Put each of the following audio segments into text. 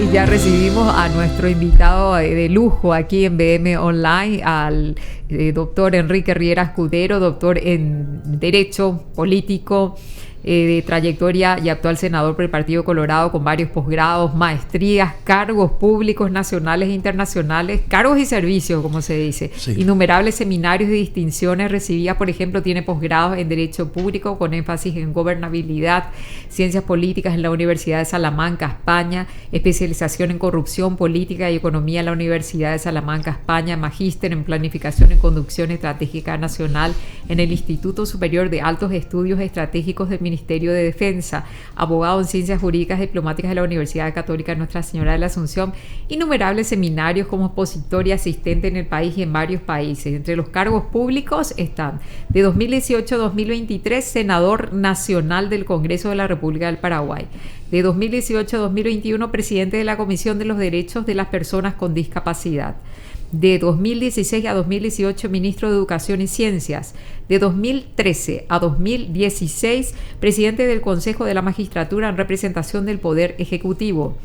Y ya recibimos a nuestro invitado de lujo aquí en BM Online, al doctor Enrique Riera Escudero, doctor en Derecho Político, de trayectoria y actual senador por el Partido Colorado con varios posgrados, maestrías, cargos públicos nacionales e internacionales, cargos y servicios, como se dice, sí. Innumerables seminarios y distinciones recibidas, por ejemplo, tiene posgrados en Derecho Público con énfasis en gobernabilidad, Ciencias Políticas en la Universidad de Salamanca, España, especialización en Corrupción, Política y Economía en la Universidad de Salamanca, España, magíster en Planificación y Conducción Estratégica Nacional en el Instituto Superior de Altos Estudios Estratégicos del Ministerio de Defensa, abogado en Ciencias Jurídicas Diplomáticas de la Universidad Católica Nuestra Señora de la Asunción, innumerables seminarios como expositor y asistente en el país y en varios países. Entre los cargos públicos están de 2018 a 2023 senador nacional del Congreso de la República del Paraguay, de 2018 a 2021 presidente de la Comisión de los Derechos de las Personas con Discapacidad, de 2016 a 2018 ministro de Educación y Ciencias, de 2013 a 2016 presidente del Consejo de la Magistratura en representación del Poder Ejecutivo,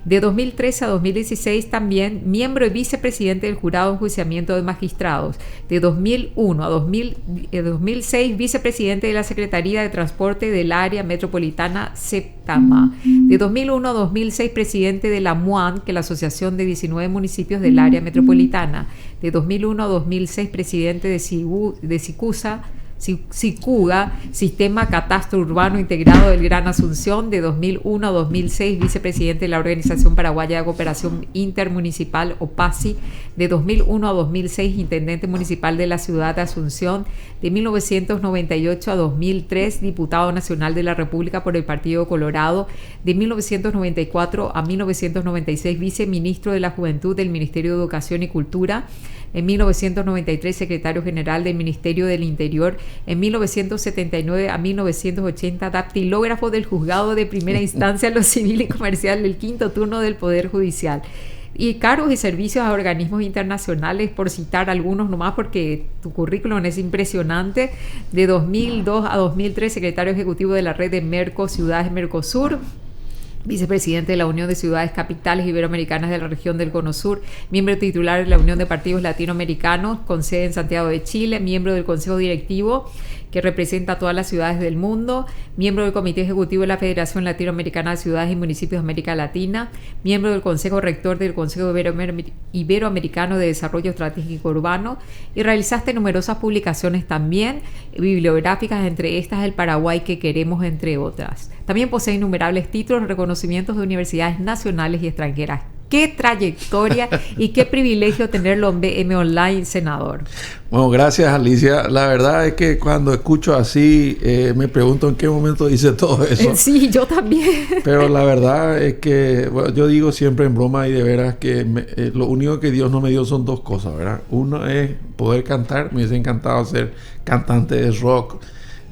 de 2013 a 2016 también miembro y vicepresidente del Jurado de Enjuiciamiento de Magistrados, de 2001 a 2006 vicepresidente de la Secretaría de Transporte del Área Metropolitana Septama, de 2001 a 2006 presidente de la MUAN, que es la Asociación de 19 Municipios del Área Metropolitana, de 2001 a 2006 presidente de SICUGA, Sistema Catastro Urbano Integrado del Gran Asunción, de 2001 a 2006 vicepresidente de la Organización Paraguaya de Cooperación Intermunicipal, OPACI, de 2001 a 2006 intendente municipal de la ciudad de Asunción, de 1998 a 2003 diputado nacional de la República por el Partido Colorado, de 1994 a 1996 viceministro de la Juventud del Ministerio de Educación y Cultura, en 1993 secretario general del Ministerio del Interior, en 1979 a 1980 dactilógrafo del Juzgado de Primera Instancia Lo Civil y Comercial del Quinto Turno del Poder Judicial, y cargos y servicios a organismos internacionales, por citar algunos nomás porque tu currículum es impresionante. De 2002 a 2003 secretario ejecutivo de la red de Ciudades Mercosur, vicepresidente de la Unión de Ciudades Capitales Iberoamericanas de la región del Cono Sur, miembro titular de la Unión de Partidos Latinoamericanos con sede en Santiago de Chile, miembro del Consejo Directivo que representa a todas las ciudades del mundo, miembro del Comité Ejecutivo de la Federación Latinoamericana de Ciudades y Municipios de América Latina, miembro del Consejo Rector del Consejo Iberoamericano de Desarrollo Estratégico Urbano, y realizaste numerosas publicaciones también bibliográficas, entre estas El Paraguay que queremos, entre otras. También posee innumerables títulos, reconocimientos de universidades nacionales y extranjeras. ¡Qué trayectoria y qué privilegio tenerlo en BM Online, senador! Bueno, gracias, Alicia. La verdad es que cuando escucho así, me pregunto en qué momento hice todo eso. Sí, yo también. Pero la verdad es que, bueno, yo digo siempre en broma y de veras que lo único que Dios no me dio son dos cosas, ¿verdad? Uno es poder cantar. Me hubiese encantado ser cantante de rock.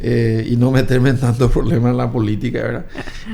Y no meterme en tantos problemas en la política, ¿verdad?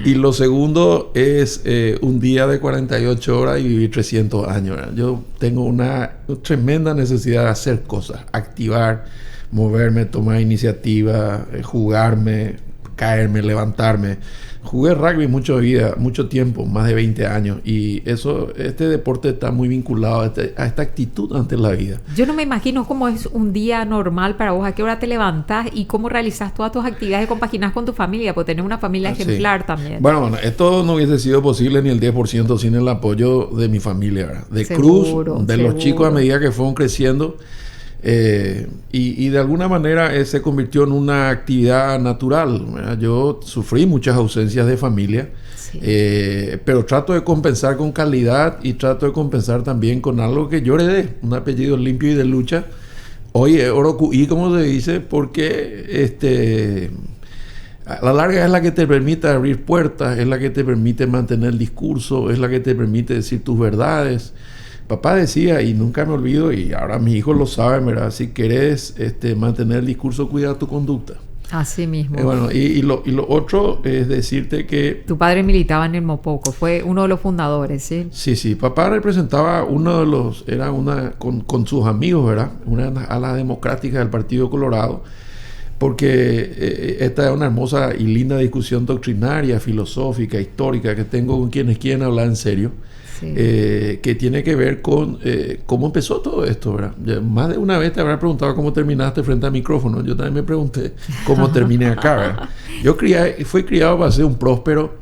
Y lo segundo es un día de 48 horas y vivir 300 años, ¿verdad? Yo tengo una tremenda necesidad de hacer cosas, activar, moverme, tomar iniciativa, jugarme, caerme, levantarme. Jugué rugby mucho tiempo, más de 20 años, y este deporte está muy vinculado a esta actitud ante la vida. Yo no me imagino cómo es un día normal para vos, a qué hora te levantás y cómo realizás todas tus actividades y compaginás con tu familia, porque tenés una familia ejemplar también. Bueno, esto no hubiese sido posible ni el 10% sin el apoyo de mi familia, ¿verdad? De seguro, Cruz, de los chicos a medida que fueron creciendo. Y de alguna manera se convirtió en una actividad natural, ¿verdad? Yo sufrí muchas ausencias de familia, sí. Pero trato de compensar con calidad y trato de compensar también con algo que yo heredé, un apellido limpio y de lucha. Hoy Orocuí, como se dice, porque a la larga es la que te permite abrir puertas, es la que te permite mantener el discurso, es la que te permite decir tus verdades. Papá decía, y nunca me olvido, y ahora mis hijos lo saben, ¿verdad? Si querés mantener el discurso, cuida tu conducta. Así mismo. Bueno, y lo otro es decirte que... Tu padre militaba en el Mopoco, fue uno de los fundadores, ¿sí? Sí. Papá representaba con sus amigos, ¿verdad? Una ala democrática del Partido Colorado. porque esta es una hermosa y linda discusión doctrinaria, filosófica, histórica que tengo con quienes quieren hablar en serio. Sí. Que tiene que ver con cómo empezó todo esto, ¿verdad? Más de una vez te habrá preguntado cómo terminaste frente al micrófono. Yo también me pregunté cómo terminé acá, ¿verdad? Yo fui criado para ser un próspero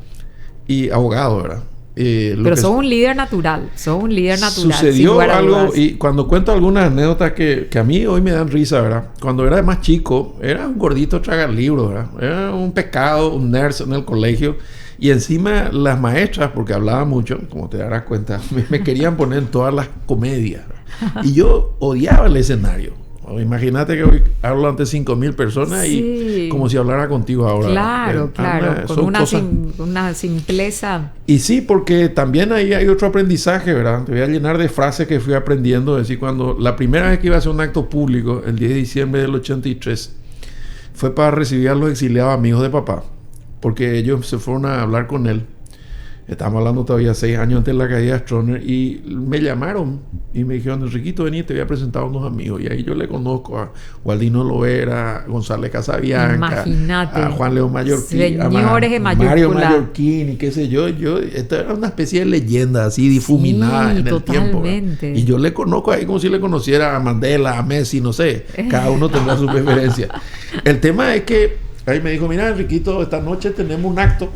y abogado, ¿verdad? Pero sos un líder natural. Sucedió algo, y cuando cuento algunas anécdotas que a mí hoy me dan risa, ¿verdad? Cuando era más chico, era un gordito tragar libros, ¿verdad? Era un pecado, un nerd en el colegio. Y encima las maestras, porque hablaba mucho, como te darás cuenta, me querían poner en todas las comedias. Y yo odiaba el escenario. Imagínate que hoy hablo ante 5,000 personas y como si hablara contigo ahora. Claro, con una simpleza. Y sí, porque también ahí hay otro aprendizaje, ¿verdad? Te voy a llenar de frases que fui aprendiendo. Es decir, cuando la primera vez que iba a hacer un acto público, el 10 de diciembre del 83, fue para recibir a los exiliados amigos de papá. Porque ellos se fueron a hablar con él. Estamos hablando todavía 6 años antes de la caída de Stroessner. Y me llamaron y me dijeron: Enriquito, vení, te voy a presentar a unos amigos. Y ahí yo le conozco a Waldino Lovera, a González Casabianca, imagínate, a Juan León Mallorquín, señores de Mario Mallorquín y qué sé yo. Esto era una especie de leyenda así difuminada en el tiempo, ¿verdad? Y yo le conozco ahí como si le conociera a Mandela, a Messi, no sé. Cada uno tendrá su preferencia. El tema es que ahí me dijo: mira, Enriquito, esta noche tenemos un acto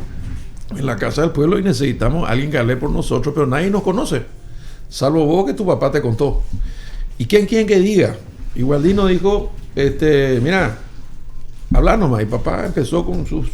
en la Casa del Pueblo y necesitamos a alguien que hable por nosotros, pero nadie nos conoce, salvo vos, que tu papá te contó. ¿Y quién que diga? Y Waldino dijo: mira, habla nomás. Y papá empezó con sus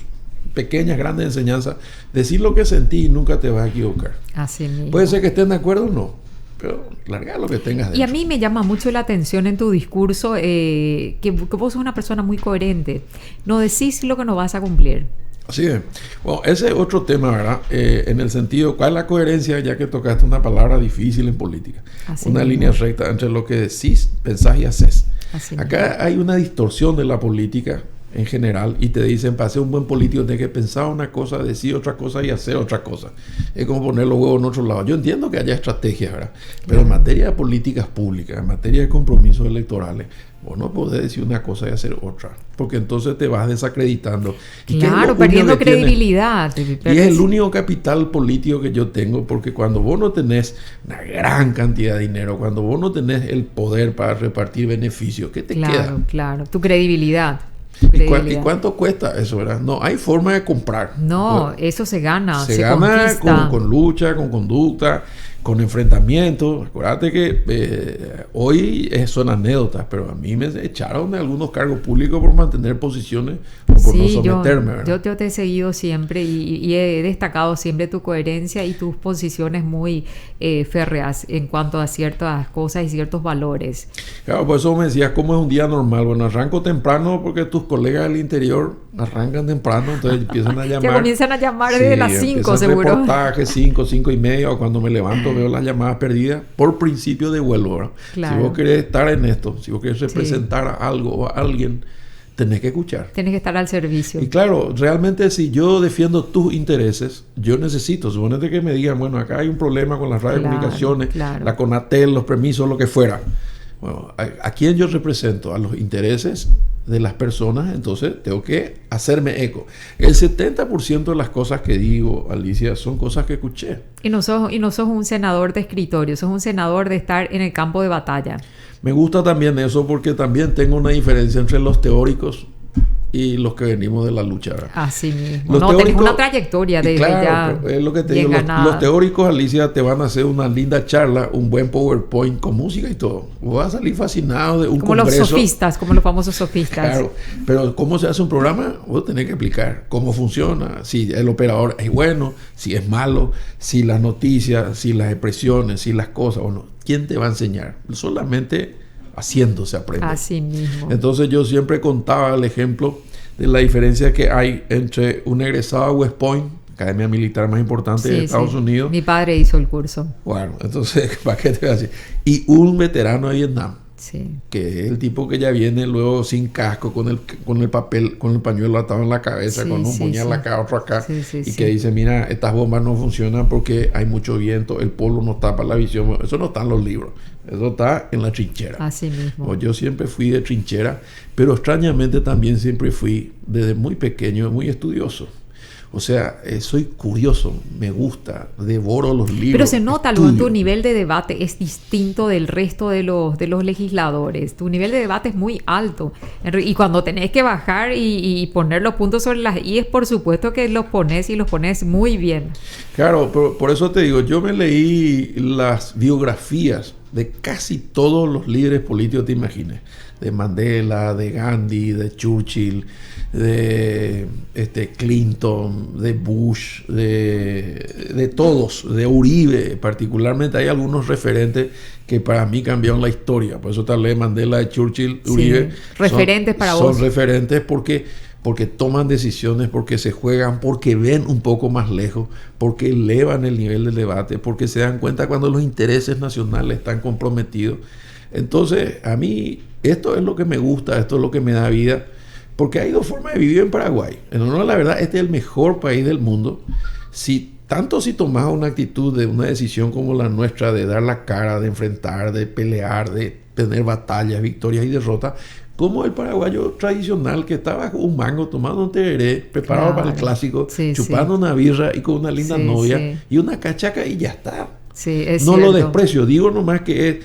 pequeñas, grandes enseñanzas. Decir lo que sentí y nunca te vas a equivocar. Así mismo. Puede ser que estén de acuerdo o no, pero larga lo que tengas dentro. Y a mí me llama mucho la atención en tu discurso que vos sos una persona muy coherente. No decís lo que no vas a cumplir. Así es. Bueno, ese es otro tema, ¿verdad? En el sentido, ¿cuál es la coherencia? Ya que tocaste una palabra difícil en política. Así una línea recta entre lo que decís, pensás y haces. Acá hay una distorsión de la política en general y te dicen: para ser un buen político tienes que pensar una cosa, decir otra cosa y hacer otra cosa. Es como poner los huevos en otro lado. Yo entiendo que haya estrategias, ¿verdad? Pero en materia de políticas públicas, en materia de compromisos electorales, vos no podés decir una cosa y hacer otra, porque entonces te vas desacreditando. Claro, perdiendo credibilidad. Y es el único capital político que yo tengo, porque cuando vos no tenés una gran cantidad de dinero, cuando vos no tenés el poder para repartir beneficios, ¿qué te queda? Claro, tu credibilidad. ¿Y cuánto cuesta eso, verdad? No hay forma de comprar. No, eso se gana. Se gana con lucha, con conducta, con enfrentamiento. Acuérdate que hoy son anécdotas, pero a mí me echaron de algunos cargos públicos por mantener posiciones o por no someterme. Yo te he seguido siempre y he destacado siempre tu coherencia y tus posiciones muy férreas en cuanto a ciertas cosas y ciertos valores. Claro, por eso me decías: ¿cómo es un día normal? Bueno, arranco temprano porque tus colegas del interior arrancan temprano, entonces empiezan a llamar. Te comienzan a llamar desde las 5, seguro. Reportajes 5:30, o cuando me levanto veo las llamadas perdidas. Por principio devuelvo, ¿verdad? Claro. Si vos querés estar en esto, si vos querés representar a algo o a alguien, tenés que escuchar. Tenés que estar al servicio. Y claro, realmente si yo defiendo tus intereses, yo necesito, suponete que me digan: bueno, acá hay un problema con las radiocomunicaciones, la Conatel, los permisos, lo que fuera. Bueno, ¿a quién yo represento? A los intereses de las personas, entonces tengo que hacerme eco. El 70% de las cosas que digo, Alicia, son cosas que escuché. Y no sos un senador de escritorio, sos un senador de estar en el campo de batalla. Me gusta también eso, porque también tengo una diferencia entre los teóricos y los que venimos de la lucha, ¿verdad? Así mismo. Tenés una trayectoria de claro, ya es lo que te digo. Los teóricos, Alicia, te van a hacer una linda charla, un buen PowerPoint con música y todo. Vas a salir fascinado de un como congreso. Los sofistas, como los famosos sofistas. Claro, pero ¿cómo se hace un programa? Vos tenés que explicar cómo funciona, si el operador es bueno, si es malo, si las noticias, si las expresiones, si las cosas, o no. ¿Quién te va a enseñar? Solamente haciendo se aprende. Así mismo. Entonces yo siempre contaba el ejemplo de la diferencia que hay entre un egresado a West Point, academia militar más importante de Estados Unidos. Mi padre hizo el curso. Bueno, entonces, ¿para qué te voy a decir? Y un veterano de Vietnam. Sí. Que es el tipo que ya viene luego sin casco, con el papel, con el pañuelo atado en la cabeza, Sí, con un sí, puñal sí. acá, otro acá, Sí, sí, y sí. que dice, mira, estas bombas no funcionan porque hay mucho viento, el polo nos tapa la visión. Eso no está en los libros, eso está en la trinchera. Así mismo. Yo siempre fui de trinchera, pero extrañamente también siempre fui, desde muy pequeño, muy estudioso. O sea, soy curioso, me gusta, devoro los libros. Pero se nota, Luan, tu nivel de debate es distinto del resto de los legisladores. Tu nivel de debate es muy alto. Y cuando tenés que bajar y poner los puntos sobre las i, por supuesto que los pones y los pones muy bien. Claro, por eso te digo, yo me leí las biografías de casi todos los líderes políticos, te imagines. De Mandela, de Gandhi, de Churchill, de Clinton, de Bush, de todos, de Uribe particularmente. Hay algunos referentes que para mí cambiaron la historia. Por eso tal vez Mandela, de Churchill, Uribe, referentes para vos. Son referentes porque toman decisiones, porque se juegan, porque ven un poco más lejos, porque elevan el nivel del debate, porque se dan cuenta cuando los intereses nacionales están comprometidos. Entonces, a mí esto es lo que me gusta, esto es lo que me da vida, porque hay dos formas de vivir en Paraguay. En honor a la verdad, este es el mejor país del mundo. Si tomas una actitud de una decisión como la nuestra, de dar la cara, de enfrentar, de pelear, de tener batallas, victorias y derrotas, como el paraguayo tradicional que está bajo un mango tomando un tereré, preparado para el clásico, chupando una birra y con una linda novia y una cachaca y ya está. Sí, es no cierto. Lo desprecio, digo nomás que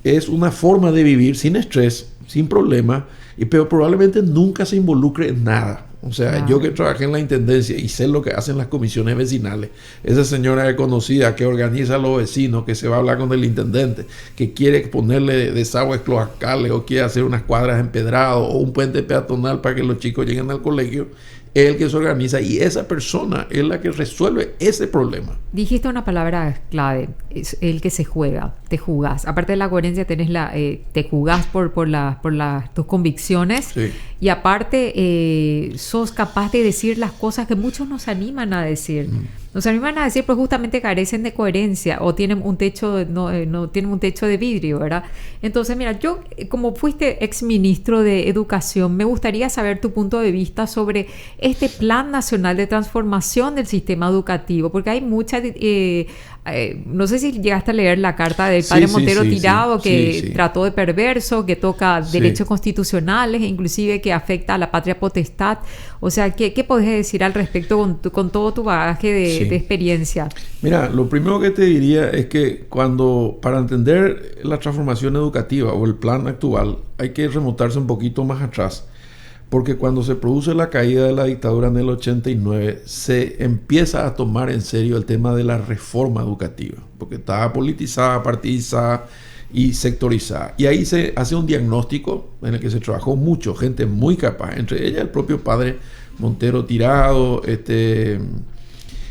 es una forma de vivir sin estrés, sin problema, pero probablemente nunca se involucre en nada. O sea, yo que trabajé en la intendencia y sé lo que hacen las comisiones vecinales, esa señora conocida que organiza a los vecinos, que se va a hablar con el intendente, que quiere ponerle desagües cloacales o quiere hacer unas cuadras empedradas o un puente peatonal para que los chicos lleguen al colegio, es el que se organiza y esa persona es la que resuelve ese problema. Dijiste una palabra clave, es el que se juega, te jugás. Aparte de la coherencia, te jugás por tus convicciones. Sí. Y aparte, sos capaz de decir las cosas que muchos nos animan a decir. Nos animan a decir, pues justamente carecen de coherencia o tienen un techo, no tienen un techo de vidrio, ¿verdad? Entonces, mira, yo, como fuiste exministro de Educación, me gustaría saber tu punto de vista sobre este Plan Nacional de Transformación del Sistema Educativo, porque hay mucha... no sé si llegaste a leer la carta del padre Montero Tirado, que trató de perverso, que toca derechos constitucionales, inclusive que afecta a la patria potestad. O sea, ¿qué podés decir al respecto con todo tu bagaje de experiencia? Mira, lo primero que te diría es que para entender la transformación educativa o el plan actual, hay que remontarse un poquito más atrás. Porque cuando se produce la caída de la dictadura en el 89, se empieza a tomar en serio el tema de la reforma educativa, porque estaba politizada, partidizada y sectorizada. Y ahí se hace un diagnóstico en el que se trabajó mucho, gente muy capaz, entre ellas el propio padre Montero Tirado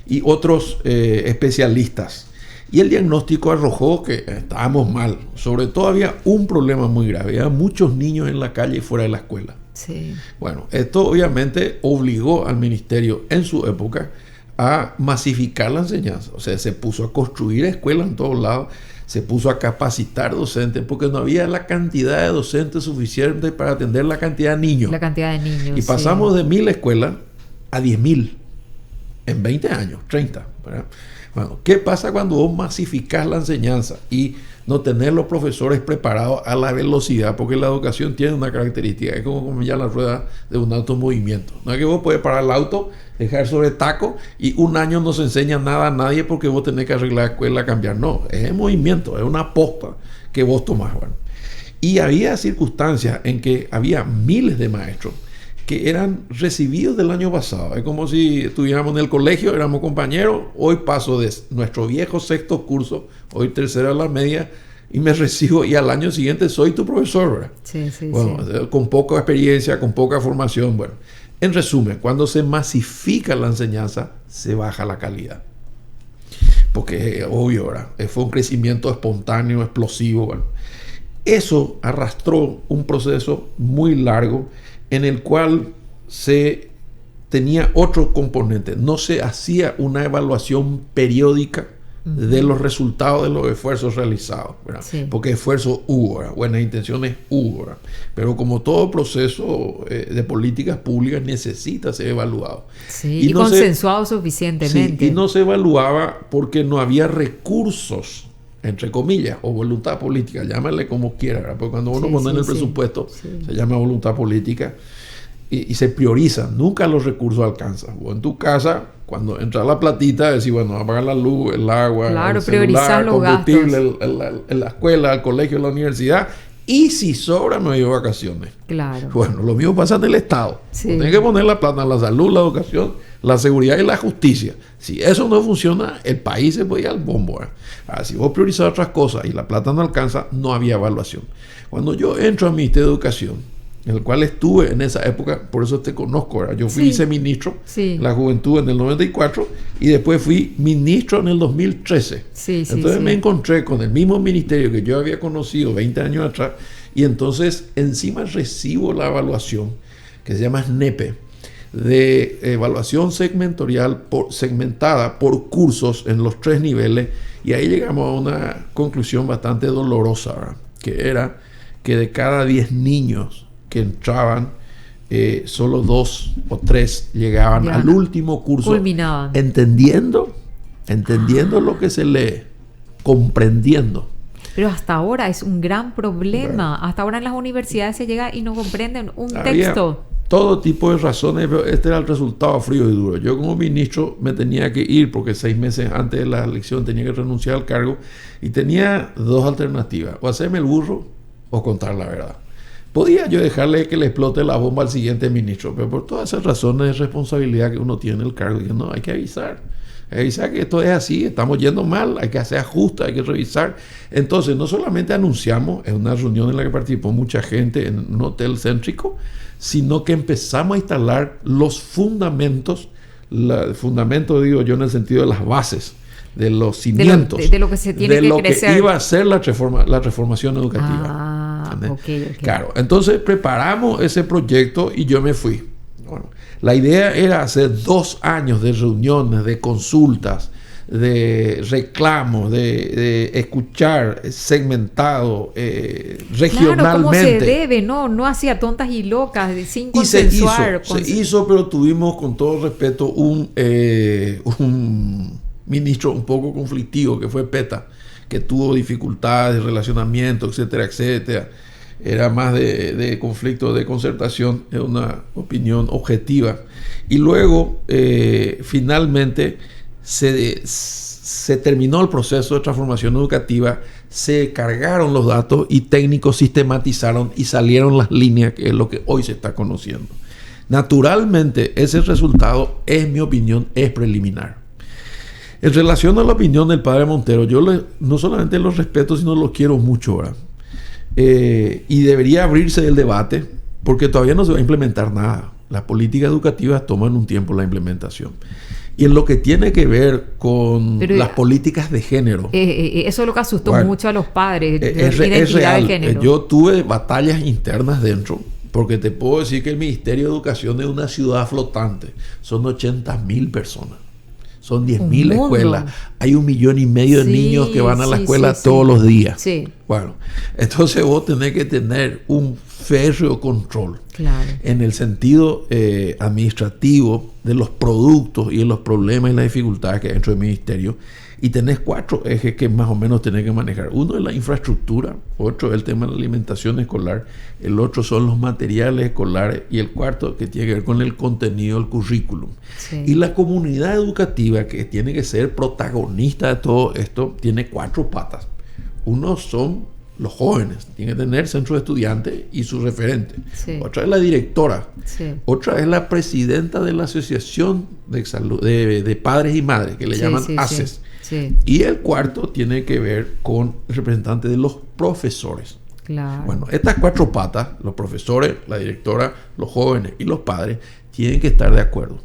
y otros especialistas. Y el diagnóstico arrojó que estábamos mal. Sobre todo había un problema muy grave, había muchos niños en la calle y fuera de la escuela. Sí. Bueno, esto obviamente obligó al ministerio en su época a masificar la enseñanza. O sea, se puso a construir escuelas en todos lados, se puso a capacitar docentes, porque no había la cantidad de docentes suficiente para atender la cantidad de niños. La cantidad de niños. Y pasamos de 1.000 escuelas a 10.000 en 20 años, 30. ¿verdad? Bueno, ¿qué pasa cuando vos masificás la enseñanza y no tener los profesores preparados a la velocidad? Porque la educación tiene una característica, es como ya la rueda de un automovimiento. No es que vos puedes parar el auto, dejar sobre taco y un año no se enseña nada a nadie porque vos tenés que arreglar la escuela, cambiar. No, es el movimiento, es una posta que vos tomás. Bueno. Y había circunstancias en que había miles de maestros que eran recibidos del año pasado. Es como si estuviéramos en el colegio, éramos compañeros, hoy paso de nuestro viejo sexto curso, hoy tercera a la media, y me recibo, y al año siguiente soy tu profesor, ¿verdad? Sí. Con poca experiencia, con poca formación. Bueno, en resumen, cuando se masifica la enseñanza, se baja la calidad. Porque, obvio, ¿verdad? Fue un crecimiento espontáneo, explosivo. Bueno. Eso arrastró un proceso muy largo en el cual se tenía otro componente. No se hacía una evaluación periódica de los resultados de los esfuerzos realizados, ¿verdad? Sí. Porque esfuerzos hubo, ¿verdad? Buenas intenciones hubo, ¿verdad? Pero como todo proceso de políticas públicas necesita ser evaluado. Sí, y no consensuado suficientemente. Sí, y no se evaluaba porque no había recursos, entre comillas, o voluntad política, llámale como quiera, ¿verdad? Porque cuando uno pone en el presupuesto, se llama voluntad política, y se priorizan, nunca los recursos alcanzan. O en tu casa, cuando entra la platita, decís, bueno, apagar la luz, el agua, claro, el celular, el combustible, la escuela, el colegio, la universidad, y si sobra me llevo vacaciones. Claro. Bueno, lo mismo pasa en el Estado. Tienes que poner la plata en la salud, la educación, la seguridad y la justicia. Si eso no funciona, el país se puede ir al bombo. Ahora, si vos priorizás otras cosas y la plata no alcanza, no había evaluación. Cuando yo entro al Ministerio de Educación, en el cual estuve en esa época, por eso te conozco, ¿verdad? Yo fui viceministro en la juventud en el 94 y después fui ministro en el 2013. Entonces me encontré con el mismo ministerio que yo había conocido 20 años atrás y entonces encima recibo la evaluación que se llama SNEPE, de evaluación segmentada por cursos en los 3 niveles, y ahí llegamos a una conclusión bastante dolorosa, ¿verdad? Que era que de cada 10 niños que entraban, solo 2 o 3 llegaban al último curso, culminaban, entendiendo lo que se lee, comprendiendo. Pero hasta ahora es un gran problema. Hasta ahora en las universidades se llega y no comprenden un texto. Todo tipo de razones, pero este era el resultado frío y duro. Yo como ministro me tenía que ir porque 6 meses antes de la elección tenía que renunciar al cargo y tenía 2 alternativas: o hacerme el burro o contar la verdad. Podía yo dejarle que le explote la bomba al siguiente ministro, pero por todas esas razones de responsabilidad que uno tiene en el cargo, dije, no, hay que avisar que esto es así, estamos yendo mal, hay que hacer ajustes, hay que revisar. Entonces, no solamente anunciamos en una reunión en la que participó mucha gente en un hotel céntrico, sino que empezamos a instalar los fundamentos, fundamentos digo yo en el sentido de las bases, de los cimientos, de lo que se tiene de que lo crecer, que iba a ser la reformación educativa. Okay. Claro, entonces preparamos ese proyecto y yo me fui. Bueno, la idea era hacer 2 años de reuniones, de consultas, de reclamos, de escuchar segmentado, regionalmente. Claro, como se debe, no hacía tontas y locas, sin consensuar. Se hizo, pero tuvimos, con todo respeto, un ministro un poco conflictivo, que fue Peta, que tuvo dificultades de relacionamiento, etcétera, etcétera. Era más de conflicto, de concertación, es una opinión objetiva. Y luego, finalmente, se terminó el proceso de transformación educativa, se cargaron los datos y técnicos sistematizaron y salieron las líneas, que es lo que hoy se está conociendo. Naturalmente, ese resultado, en mi opinión, es preliminar. En relación a la opinión del padre Montero, yo no solamente los respeto, sino los quiero mucho, ¿verdad? Y debería abrirse el debate, porque todavía no se va a implementar nada. Las políticas educativas toman un tiempo la implementación. Y en lo que tiene que ver con las políticas de género, eso es lo que asustó mucho a los padres, es real. De género. Yo tuve batallas internas dentro, porque te puedo decir que el Ministerio de Educación es una ciudad flotante. Son 80.000 personas. Son 10.000 escuelas. Hay 1,5 millones de niños que van a la escuela todos los días. Bueno, entonces vos tenés que tener un férreo control en el sentido administrativo de los productos y de los problemas y las dificultades que hay dentro del ministerio. Y tenés 4 ejes que más o menos tenés que manejar. Uno es la infraestructura, otro es el tema de la alimentación escolar, el otro son los materiales escolares y el cuarto que tiene que ver con el contenido del currículum. Y la comunidad educativa, que tiene que ser protagonista de todo esto, tiene 4 patas. Uno son los jóvenes, tiene que tener centro de estudiantes y su referente. Otra es la directora. Otra es la presidenta de la Asociación de Padres y Madres, que le llaman ACES. Y el cuarto tiene que ver con el representante de los profesores. Bueno, estas 4 patas, los profesores, la directora, los jóvenes y los padres, tienen que estar de acuerdo.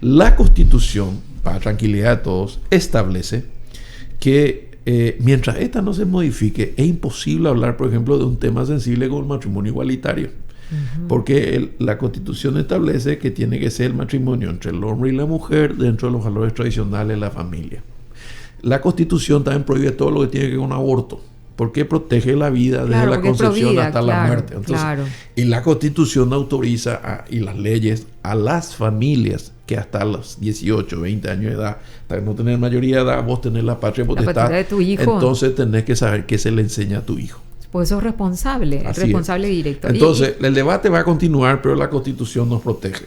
La Constitución, para tranquilidad de todos, establece que mientras esta no se modifique, es imposible hablar, por ejemplo, de un tema sensible como el matrimonio igualitario. Porque la Constitución establece que tiene que ser el matrimonio entre el hombre y la mujer dentro de los valores tradicionales de la familia. La Constitución también prohíbe todo lo que tiene que ver con aborto, porque protege la vida desde la concepción hasta la muerte. Entonces, y la Constitución autoriza y las leyes a las familias que hasta los 18, 20 años de edad, hasta no tener mayoría de edad, vos tenés la patria potestad, de tu hijo. Entonces tenés que saber qué se le enseña a tu hijo. Pues eso es responsable directo. Entonces, el debate va a continuar, pero la Constitución nos protege.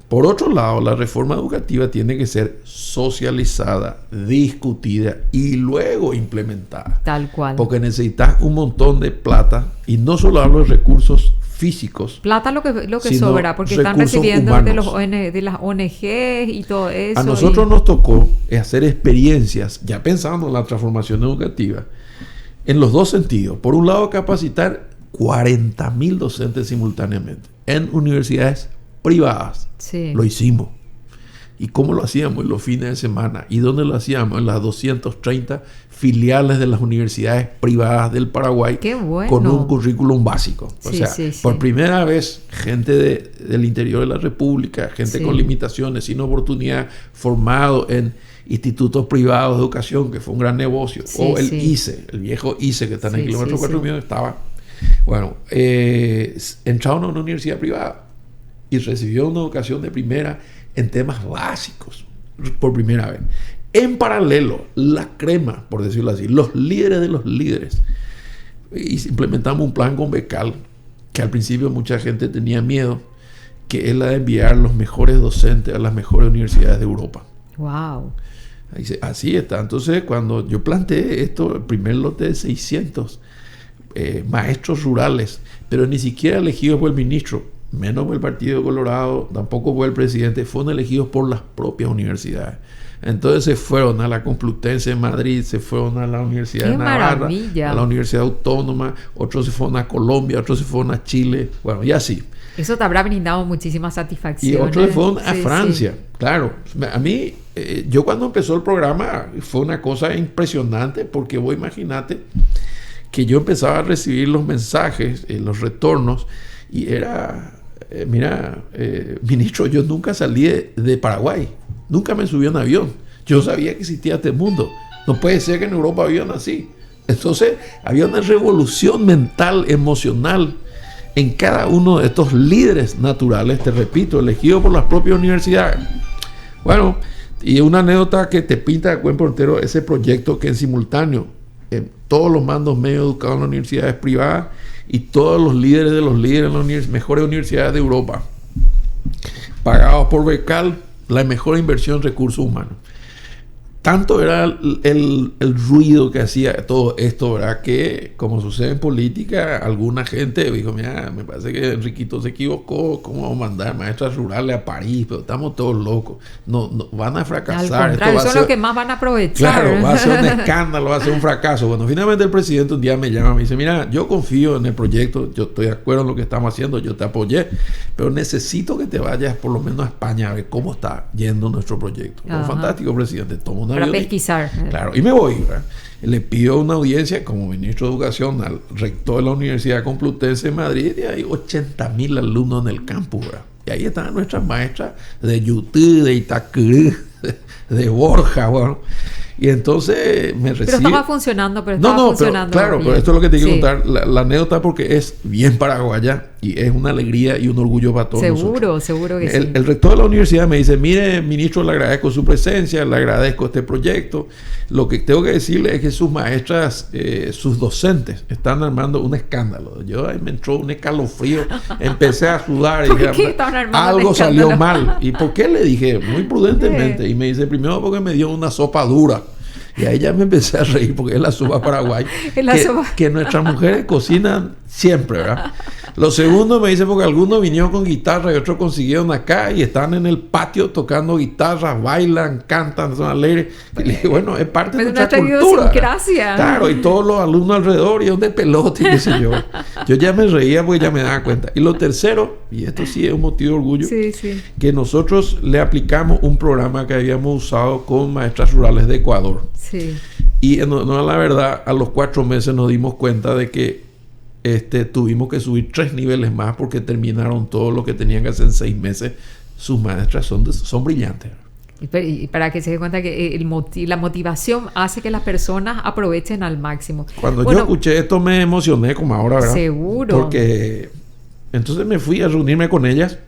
Por otro lado, la reforma educativa tiene que ser socializada, discutida y luego implementada. Tal cual. Porque necesitas un montón de plata, y no solo hablo de recursos físicos. Plata lo que sobra, porque están recibiendo de las ONGs y todo eso. A nosotros nos tocó hacer experiencias, ya pensando en la transformación educativa, en los dos sentidos. Por un lado, capacitar 40.000 docentes simultáneamente en universidades privadas. Sí. Lo hicimos. ¿Y cómo lo hacíamos? En los fines de semana. ¿Y dónde lo hacíamos? En las 230 filiales de las universidades privadas del Paraguay. ¡Qué bueno! Con un currículum básico. O sea, por primera vez, gente del interior de la República, gente con limitaciones, sin oportunidad, formado en institutos privados de educación, que fue un gran negocio. O el ICE, el viejo ICE, que está en el kilómetro 4.000, estaba. Bueno, entraron a una universidad privada y recibió una educación de primera en temas básicos por primera vez. En paralelo, la crema, por decirlo así, los líderes de los líderes, y implementamos un plan con Becal, que al principio mucha gente tenía miedo, que es la de enviar los mejores docentes a las mejores universidades de Europa. ¡Wow! Así está. Entonces, cuando yo planteé esto, el primer lote de 600 maestros rurales, pero ni siquiera elegidos por el ministro, menos por el Partido Colorado, tampoco por el presidente, fueron elegidos por las propias universidades. Entonces se fueron a la Complutense de Madrid, se fueron a la Universidad de Navarra, a la Universidad Autónoma, otros se fueron a Colombia, otros se fueron a Chile, bueno, y así. Eso te habrá brindado muchísima satisfacción. Y otros se fueron a Francia, claro. A mí, yo cuando empezó el programa fue una cosa impresionante, porque vos imaginate que yo empezaba a recibir los mensajes, los retornos, y era, ministro, yo nunca salí de Paraguay, nunca me subí a un avión, yo sabía que existía este mundo, no puede ser que en Europa vivan así. Entonces había una revolución mental, emocional en cada uno de estos líderes naturales, te repito, elegidos por las propias universidades. Bueno, y una anécdota que te pinta de cuerpo entero, ese proyecto que en simultáneo todos los mandos medio educados en las universidades privadas y todos los líderes de los líderes en las mejores universidades de Europa, pagados por Becal, la mejor inversión en recursos humanos. Tanto era el ruido que hacía todo esto, ¿verdad? Que, como sucede en política, alguna gente dijo, mira, me parece que Enriquito se equivocó, ¿cómo vamos a mandar maestras rurales a París? Pero estamos todos locos, no van a fracasar. Al contrario, son los que más van a aprovechar. Claro, va a ser un escándalo, va a ser un fracaso. Bueno, finalmente el presidente un día me llama, me dice, mira, yo confío en el proyecto, yo estoy de acuerdo en lo que estamos haciendo, yo te apoyé, pero necesito que te vayas por lo menos a España a ver cómo está yendo nuestro proyecto. Fantástico, presidente, toma una para pesquisar. Claro, y me voy, ¿verdad? Le pido una audiencia como ministro de Educación al rector de la Universidad Complutense de Madrid, y hay 80.000 alumnos en el campus, ¿verdad? Y ahí están nuestras maestras de Yutí, de Itacurú, de Borja, bueno. Y entonces me recibe... Pero estaba funcionando, funcionando. Claro, pero esto es lo que te quiero contar. La anécdota, porque es bien paraguaya y es una alegría y un orgullo para todos nosotros. Seguro que sí. El rector de la universidad me dice, mire, ministro, le agradezco su presencia, le agradezco este proyecto. Lo que tengo que decirle es que sus maestras, sus docentes, están armando un escándalo. Yo ahí me entró un escalofrío, empecé a sudar y dije, algo salió mal. ¿Y por qué? Le dije, muy prudentemente. Y me dice, primero porque me dio una sopa dura. Y ahí ya me empecé a reír, porque es la sopa paraguay, que nuestras mujeres cocinan siempre, ¿verdad? Lo segundo me dice, porque algunos vinieron con guitarra y otros consiguieron acá y están en el patio tocando guitarras, bailan, cantan, son alegres. Y le dije, bueno, es parte de nuestra cultura. Gracias. Claro, y todos los alumnos alrededor, y de pelota y qué sé yo. Yo ya me reía porque ya me daba cuenta. Y lo tercero, y esto sí es un motivo de orgullo, que nosotros le aplicamos un programa que habíamos usado con maestras rurales de Ecuador. Sí. Y no, la verdad, a los 4 meses nos dimos cuenta de que tuvimos que subir 3 niveles más, porque terminaron todo lo que tenían que hacer en 6 meses. Sus maestras son brillantes. Y para que se dé cuenta que la motivación hace que las personas aprovechen al máximo. Cuando yo escuché esto me emocioné como ahora, ¿verdad? Seguro. Porque entonces me fui a reunirme con ellas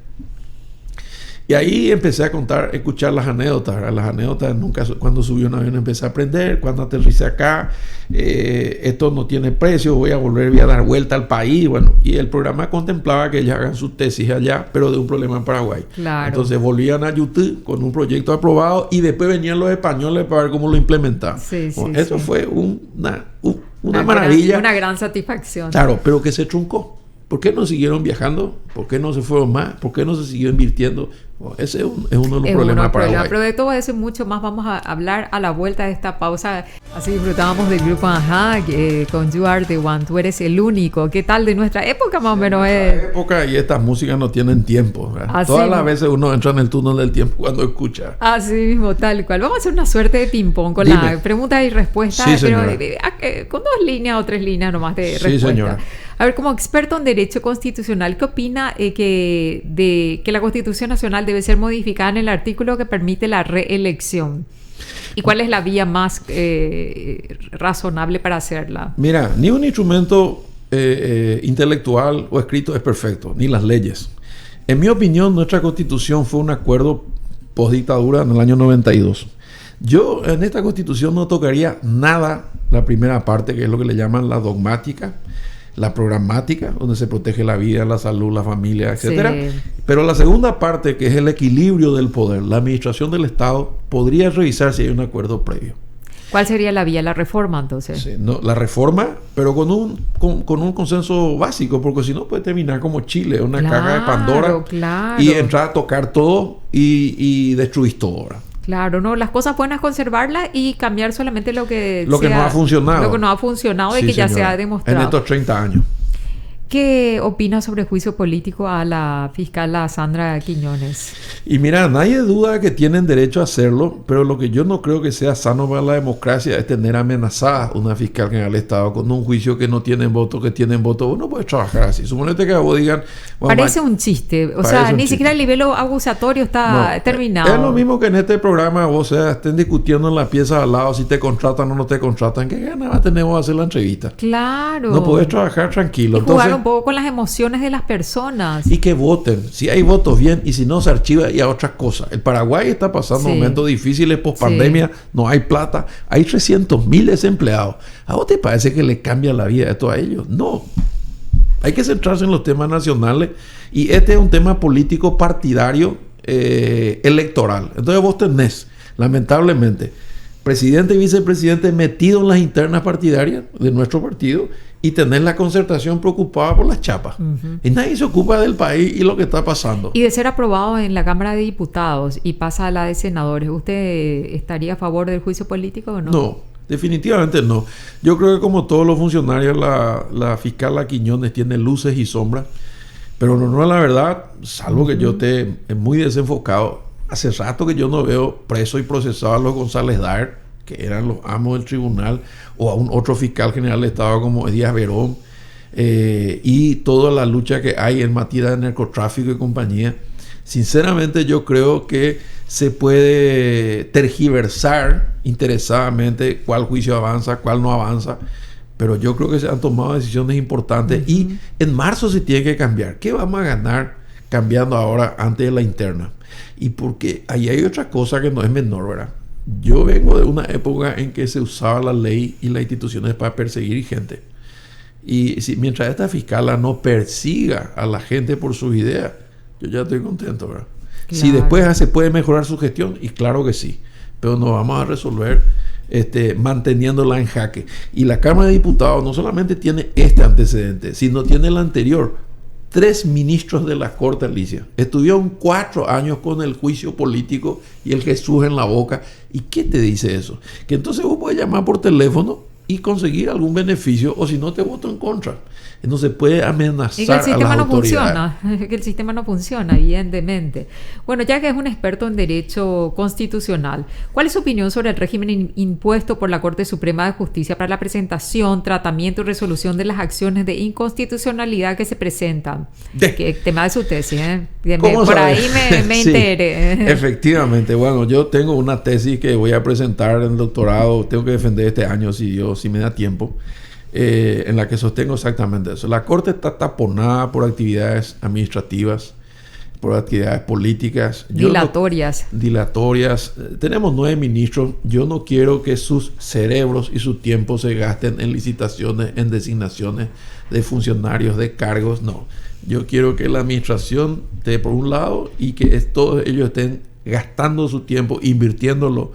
y ahí empecé a escuchar las anécdotas, ¿verdad? Las anécdotas, cuando subí un avión empecé a aprender, cuando aterricé acá, esto no tiene precio, voy a dar vuelta al país, bueno, y el programa contemplaba que ellas hagan sus tesis allá, pero de un problema en Paraguay. Claro. Entonces volvían a YouTube con un proyecto aprobado y después venían los españoles para ver cómo lo implementaban. Eso fue una maravilla. Una gran satisfacción. Claro, pero que se truncó. ¿Por qué no siguieron viajando? ¿Por qué no se fueron más? ¿Por qué no se siguió invirtiendo? Bueno, ese es uno de los problemas de Paraguay. Pero de todo eso y mucho más vamos a hablar a la vuelta de esta pausa. Así disfrutábamos del grupo Ajá, con You Are The One. Tú eres el único. ¿Qué tal de nuestra época más o menos? Nuestra época y estas músicas no tienen tiempo. Todas las veces uno entra en el túnel del tiempo cuando escucha. Así mismo, tal cual. Vamos a hacer una suerte de ping-pong con las preguntas y respuestas. Sí, pero con 2 líneas o 3 líneas nomás de respuesta. Sí, señora. A ver, como experto en Derecho Constitucional, ¿qué opina que la Constitución Nacional debe ser modificada en el artículo que permite la reelección? ¿Y cuál es la vía más razonable para hacerla? Mira, ni un instrumento intelectual o escrito es perfecto, ni las leyes. En mi opinión, nuestra Constitución fue un acuerdo postdictadura en el año 92. Yo en esta Constitución no tocaría nada la primera parte, que es lo que le llaman la dogmática, la programática, donde se protege la vida, la salud, la familia, etcétera. Sí. Pero la segunda parte, que es el equilibrio del poder, la administración del Estado, podría revisar si hay un acuerdo previo. ¿Cuál sería la vía? ¿La reforma, entonces? Sí, no, la reforma, pero con un consenso básico, porque si no puede terminar como Chile, una caja de Pandora, y entrar a tocar todo y destruir todo ahora. Claro, no, las cosas buenas conservarlas y cambiar solamente lo que no ha funcionado. Lo que no ha funcionado y que ya se ha demostrado. En estos 30 años. ¿Qué opina sobre el juicio político a la fiscal Sandra Quiñones? Y mira, nadie duda que tienen derecho a hacerlo, pero lo que yo no creo que sea sano para la democracia es tener amenazada una fiscal general del Estado con un juicio que no tienen voto, que tienen voto. Uno puede trabajar así. Suponete que vos digan... Parece un chiste. O sea, ni siquiera el nivel acusatorio está terminado. Es lo mismo que en este programa, o sea, estén discutiendo en la pieza al lado si te contratan o no te contratan. ¿Qué ganas tenemos de hacer la entrevista? Claro. No podés trabajar tranquilo. Entonces, un poco con las emociones de las personas. Y que voten. Si hay votos, bien. Y si no, se archiva y a otras cosas. El Paraguay está pasando momentos difíciles post pandemia. No hay plata. Hay 300,000 desempleados. ¿A vos te parece que le cambia la vida esto a ellos? No. Hay que centrarse en los temas nacionales. Y este es un tema político partidario electoral. Entonces vos tenés, lamentablemente, presidente y vicepresidente metidos en las internas partidarias de nuestro partido y tener la concertación preocupada por las chapas. Y nadie se ocupa del país y lo que está pasando. Y de ser aprobado en la Cámara de Diputados y pasa a la de senadores, ¿usted estaría a favor del juicio político o no? No, definitivamente no. Yo creo que como todos los funcionarios, la fiscal Quiñones tiene luces y sombras, pero no es la verdad, salvo que yo esté muy desenfocado. Hace rato que yo no veo preso y procesado a los González Dar, que eran los amos del tribunal, o a un otro fiscal general de Estado como Díaz Verón, y toda la lucha que hay en materia de narcotráfico y compañía. Sinceramente yo creo que se puede tergiversar interesadamente cuál juicio avanza, cuál no avanza, pero yo creo que se han tomado decisiones importantes y en marzo se tiene que cambiar. ¿Qué vamos a ganar cambiando ahora antes de la interna? Y porque ahí hay otra cosa que no es menor, ¿verdad? Yo vengo de una época en que se usaba la ley y las instituciones para perseguir gente. Y mientras esta fiscala no persiga a la gente por sus ideas, yo ya estoy contento, ¿verdad? Claro. Si después se puede mejorar su gestión, y claro que sí, pero no vamos a resolver manteniéndola en jaque. Y la Cámara de Diputados no solamente tiene este antecedente, sino tiene el anterior. 3 ministros de la Corte, Alicia, estuvieron 4 años con el juicio político y el Jesús en la boca. ¿Y qué te dice eso? Que entonces vos podés llamar por teléfono y conseguir algún beneficio, o si no te voto en contra. No se puede amenazar y que el sistema a las no autoridades. funciona, que el sistema no funciona, evidentemente. Bueno, ya que es un experto en derecho constitucional, ¿cuál es su opinión sobre el régimen impuesto por la Corte Suprema de Justicia para la presentación, tratamiento y resolución de las acciones de inconstitucionalidad que se presentan? Que tema de su tesis, ¿eh? Por ahí me sí, enteré. Efectivamente. Bueno, yo tengo una tesis que voy a presentar en el doctorado, tengo que defender este año si me da tiempo. En la que sostengo exactamente eso. La Corte está taponada por actividades administrativas, por actividades políticas. Dilatorias. Tenemos 9 ministros. Yo no quiero que sus cerebros y su tiempo se gasten en licitaciones, en designaciones de funcionarios, de cargos. No. Yo quiero que la administración esté por un lado y que todos ellos estén gastando su tiempo, invirtiéndolo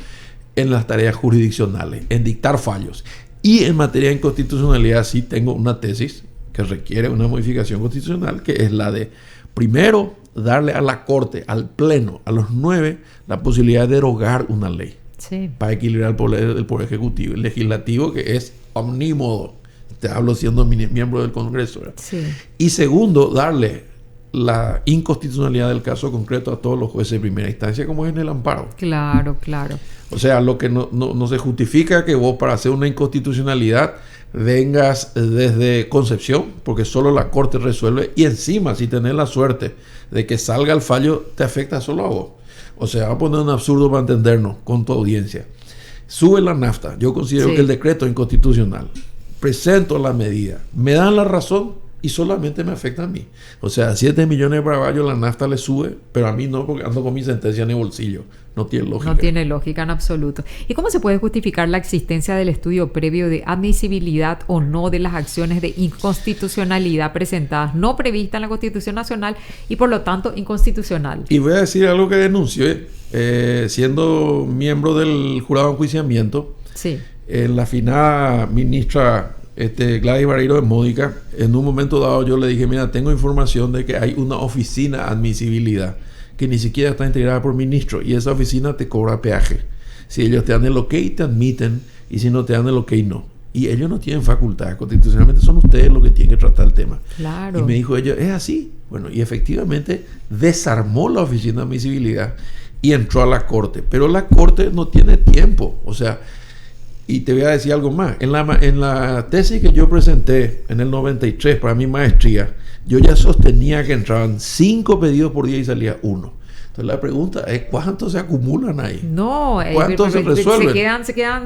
en las tareas jurisdiccionales, en dictar fallos. Y en materia de inconstitucionalidad sí tengo una tesis que requiere una modificación constitucional, que es la de, primero, darle a la Corte, al Pleno, a los 9, la posibilidad de derogar una ley. Sí. Para equilibrar el poder ejecutivo. El legislativo, que es omnímodo. Te hablo siendo miembro del Congreso. Sí. Y segundo, darle la inconstitucionalidad del caso concreto a todos los jueces de primera instancia, como es en el amparo. Claro. O sea, lo que no se justifica que vos, para hacer una inconstitucionalidad, vengas desde Concepción, porque solo la Corte resuelve, y encima, si tenés la suerte de que salga el fallo, te afecta solo a vos. O sea, va a poner un absurdo para entendernos con tu audiencia. Sube la nafta. Yo considero que el decreto es inconstitucional. Presento la medida. Me dan la razón y solamente me afecta a mí. O sea, a 7 millones de paraguayos la nafta le sube, pero a mí no, porque ando con mi sentencia en el bolsillo. No tiene lógica. No tiene lógica en absoluto. ¿Y cómo se puede justificar la existencia del estudio previo de admisibilidad o no de las acciones de inconstitucionalidad presentadas, no previstas en la Constitución Nacional y por lo tanto inconstitucional? Y voy a decir algo que denuncié, siendo miembro del jurado de enjuiciamiento. Sí. La afinada ministra Gladys Barreiro de Módica, en un momento dado yo le dije, mira, tengo información de que hay una oficina de admisibilidad que ni siquiera está integrada por ministro, y esa oficina te cobra peaje. Si ellos te dan el ok, te admiten, y si no te dan el ok, no. Y ellos no tienen facultad. Constitucionalmente son ustedes los que tienen que tratar el tema. Claro. Y me dijo ella, ¿es así? Bueno, y efectivamente desarmó la oficina de admisibilidad y entró a la Corte. Pero la Corte no tiene tiempo. O sea, y te voy a decir algo más. En la tesis que yo presenté en el 93 para mi maestría, yo ya sostenía que entraban 5 pedidos por día y salía 1. Entonces la pregunta es, ¿cuántos se acumulan ahí? No, ¿cuántos se resuelven? Se quedan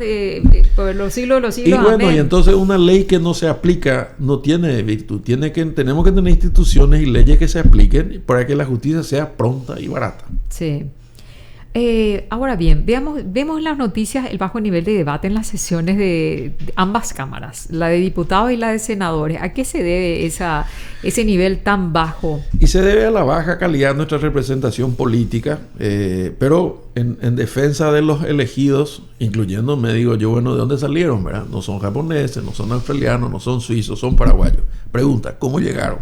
por los siglos de los siglos. Y bueno, amén. Y entonces una ley que no se aplica no tiene virtud. Tenemos que tener instituciones y leyes que se apliquen para que la justicia sea pronta y barata. Sí. Ahora bien, vemos las noticias, el bajo nivel de debate en las sesiones de ambas cámaras, la de diputados y la de senadores. ¿A qué se debe ese nivel tan bajo? Y se debe a la baja calidad de nuestra representación política, pero en defensa de los elegidos, incluyéndome, digo yo, bueno, ¿de dónde salieron? ¿Verdad? No son japoneses, no son australianos, no son suizos, son paraguayos. Pregunta, ¿cómo llegaron?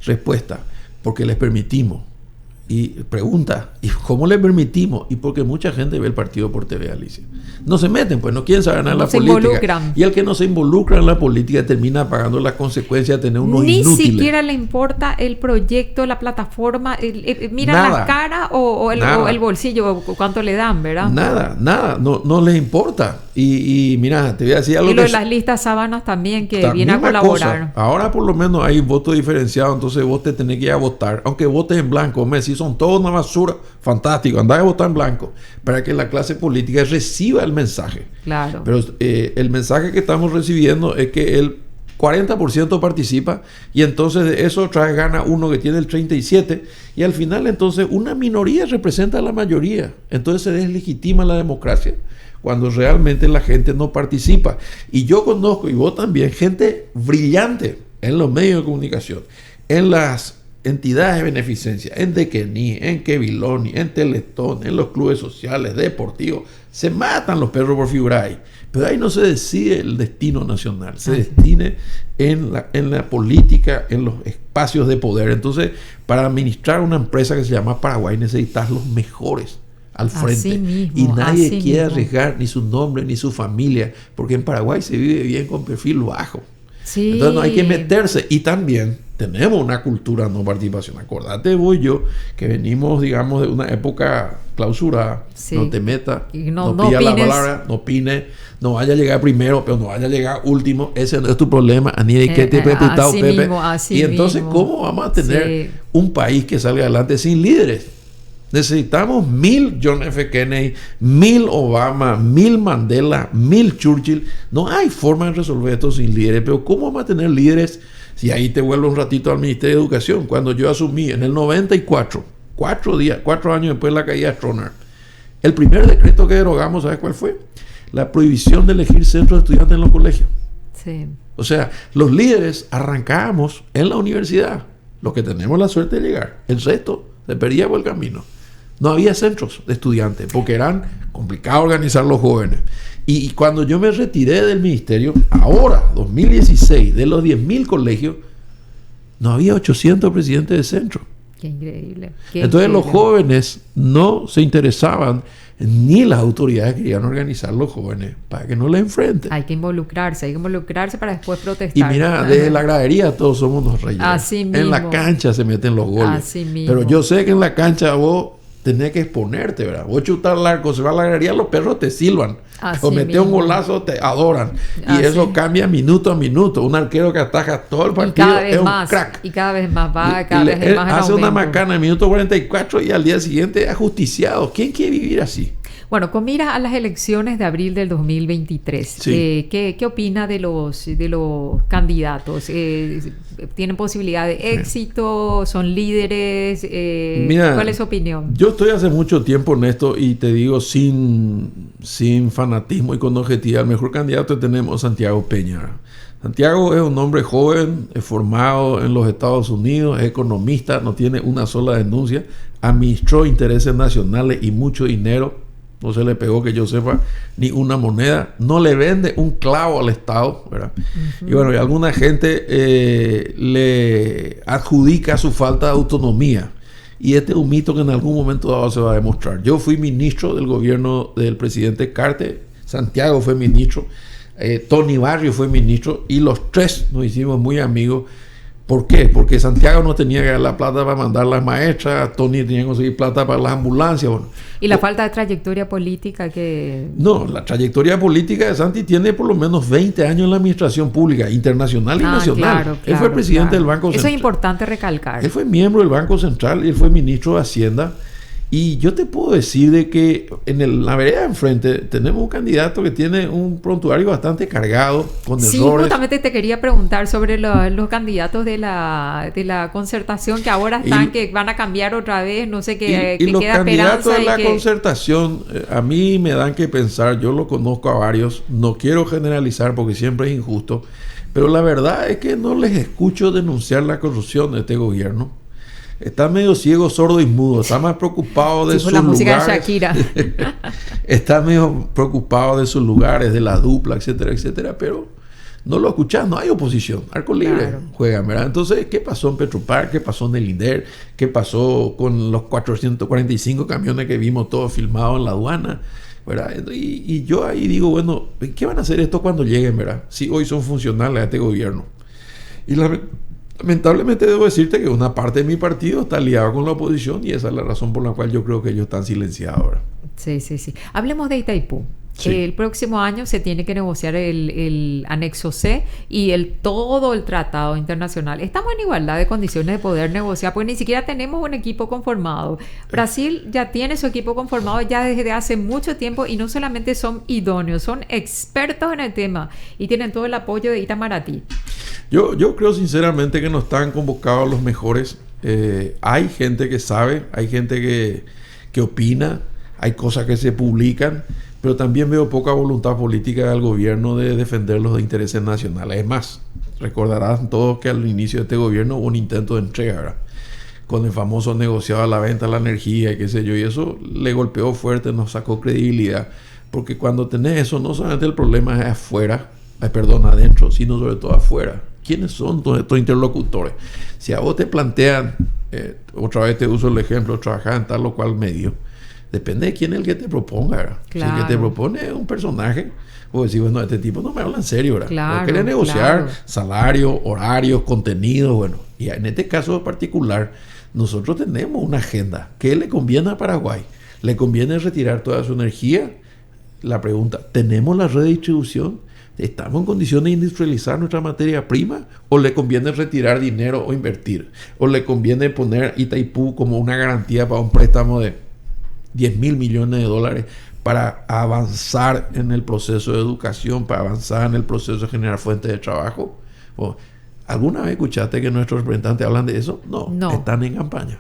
Respuesta, porque les permitimos. Y pregunta, ¿y cómo le permitimos? Y porque mucha gente ve el partido por TV, Alicia. No se meten, pues no quieren saber nada de la política. Involucran. Y el que no se involucra en la política termina pagando las consecuencias de tener unos inútiles. Ni siquiera le importa el proyecto, la plataforma, mira la cara o el bolsillo, cuánto le dan, ¿verdad? Nada, no les importa. Y mira, te voy a decir algo. Y lo de las listas sábanas también, que viene a colaborar. Cosa. Ahora por lo menos hay voto diferenciado, entonces vos te tenés que ir a votar. Aunque votes en blanco, Messi, son todos una basura. Fantástico, andá a votar en blanco para que la clase política reciba el mensaje. Claro. Pero el mensaje que estamos recibiendo es que el 40% participa, y entonces de eso otra vez gana uno que tiene el 37%, y al final entonces una minoría representa a la mayoría. Entonces se deslegitima la democracia cuando realmente la gente no participa. Y yo conozco, y vos también, gente brillante en los medios de comunicación, en las entidades de beneficencia, en Dequení, en Keviloni, en Teletón, en los clubes sociales, deportivos. Se matan los perros por figurar ahí. Pero ahí no se decide el destino nacional, se decide en la política, en los espacios de poder. Entonces, para administrar una empresa que se llama Paraguay, necesitas los mejores al frente. Y nadie quiere arriesgar ni su nombre ni su familia, porque en Paraguay se vive bien con perfil bajo. Sí. Entonces no hay que meterse. Y también tenemos una cultura de no participación. Acordate vos y yo que venimos, digamos, de una época clausurada. Sí. No te metas, no pidas la palabra, no opines, no vaya a llegar primero, pero no vaya a llegar último. Ese no es tu problema. A ni que te reputado, Pepe. Y entonces, ¿cómo vamos a tener un país que salga adelante sin líderes? Necesitamos 1000 John F. Kennedy, 1000 Obama, 1000 Mandela, 1000 Churchill. No hay forma de resolver esto sin líderes. Pero ¿cómo vamos a tener líderes? Si ahí te vuelvo un ratito al Ministerio de Educación. Cuando yo asumí en el 94, 4 años después de la caída de Stroessner, el primer decreto que derogamos, ¿sabes cuál fue? La prohibición de elegir centros de estudiantes en los colegios. Sí. O sea, los líderes arrancábamos en la universidad, los que tenemos la suerte de llegar. El resto se perdía por el camino. No había centros de estudiantes porque eran complicados organizar los jóvenes. Y cuando yo me retiré del ministerio, ahora, 2016, de los 10.000 colegios, no había 800 presidentes de centro. Qué increíble. Entonces los jóvenes no se interesaban, ni las autoridades querían organizar los jóvenes para que no les enfrenten. Hay que involucrarse para después protestar. Y mira, desde la gradería todos somos unos reyes. Así mismo. En la cancha se meten los goles. Así mismo. Pero yo sé que en la cancha vos tenés que exponerte, ¿verdad? Vos chutar el arco, se va a la gradería, los perros te silban. O metes un golazo, te adoran. Y eso cambia minuto a minuto. Un arquero que ataja todo el partido es un crack. Y cada vez más va, cada vez más hace una macana en minuto 44 y al día siguiente es ajusticiado. ¿Quién quiere vivir así? Bueno, con miras a las elecciones de abril del 2023, sí. ¿Qué opina de los candidatos? ¿Tienen posibilidad de éxito? ¿Son líderes? Mira, ¿cuál es su opinión? Yo estoy hace mucho tiempo en esto y te digo sin fanatismo y con objetividad. El mejor candidato que tenemos es Santiago Peña. Santiago es un hombre joven, es formado en los Estados Unidos, es economista, no tiene una sola denuncia, administró intereses nacionales y mucho dinero. No se le pegó, que yo sepa, ni una moneda. No le vende un clavo al Estado, ¿verdad? Uh-huh. Y bueno, y alguna gente le adjudica su falta de autonomía. Y este es un mito que en algún momento dado se va a demostrar. Yo fui ministro del gobierno del presidente Carter. Santiago fue ministro. Tony Barrio fue ministro. Y los tres nos hicimos muy amigos. ¿Por qué? Porque Santiago no tenía que dar la plata para mandar las maestras, Tony tenía que conseguir plata para las ambulancias. Bueno, ¿y la falta de trayectoria política que...? No, la trayectoria política de Santi tiene por lo menos 20 años en la administración pública, internacional y nacional. Claro, él fue presidente del Banco Central. Eso es importante recalcar. Él fue miembro del Banco Central y él fue ministro de Hacienda. Y yo te puedo decir de que en la vereda de enfrente tenemos un candidato que tiene un prontuario bastante cargado, con errores. Sí, justamente te quería preguntar sobre los candidatos de la concertación que ahora están, que van a cambiar otra vez, no sé qué, y los candidatos de la concertación, a mí me dan que pensar, yo lo conozco a varios, no quiero generalizar porque siempre es injusto, pero la verdad es que no les escucho denunciar la corrupción de este gobierno. Está medio ciego, sordo y mudo. Está más preocupado de sus lugares. Música de Shakira. Está medio preocupado de sus lugares, de la dupla, etcétera, etcétera. Pero no lo escuchas, no hay oposición. Arco libre, claro. Juegan, ¿verdad? Entonces, ¿qué pasó en Petropar? ¿Qué pasó en el INDER? ¿Qué pasó con los 445 camiones que vimos todos filmados en la aduana? ¿Verdad? Y yo ahí digo, bueno, ¿qué van a hacer esto cuando lleguen, verdad? Si hoy son funcionales a este gobierno. Y lamentablemente debo decirte que una parte de mi partido está aliado con la oposición y esa es la razón por la cual yo creo que ellos están silenciados ahora. Sí. Hablemos de Itaipú. Sí. El próximo año se tiene que negociar el anexo C y todo el tratado internacional. Estamos en igualdad de condiciones de poder negociar porque ni siquiera tenemos un equipo conformado. Brasil ya tiene su equipo conformado ya desde hace mucho tiempo y no solamente son idóneos, son expertos en el tema y tienen todo el apoyo de Itamaraty. Yo creo sinceramente que no están convocados los mejores. Hay gente que sabe, hay gente que opina, hay cosas que se publican, pero también veo poca voluntad política del gobierno de defender los intereses nacionales. Es más, recordarán todos que al inicio de este gobierno hubo un intento de entrega, ¿verdad? Con el famoso negociado a la venta de la energía y qué sé yo, y eso le golpeó fuerte, nos sacó credibilidad, porque cuando tenés eso, no solamente el problema es adentro, sino sobre todo afuera. ¿Quiénes son todos estos interlocutores? Si a vos te plantean, otra vez te uso el ejemplo, trabajar en tal o cual medio, Depende de quién es el que te proponga, ¿verdad? Claro. Si el que te propone es un personaje, vos decís, bueno, este tipo no me habla en serio, ¿verdad? Claro, querés negociar salario, horarios, contenido, bueno. Y en este caso particular, nosotros tenemos una agenda. ¿Qué le conviene a Paraguay? ¿Le conviene retirar toda su energía? La pregunta, ¿tenemos la red de distribución? ¿Estamos en condiciones de industrializar nuestra materia prima? ¿O le conviene retirar dinero o invertir? ¿O le conviene poner Itaipú como una garantía para un préstamo de 10.000 millones de dólares para avanzar en el proceso de educación, para avanzar en el proceso de generar fuentes de trabajo? ¿Alguna vez escuchaste que nuestros representantes hablan de eso? No. Están en campaña.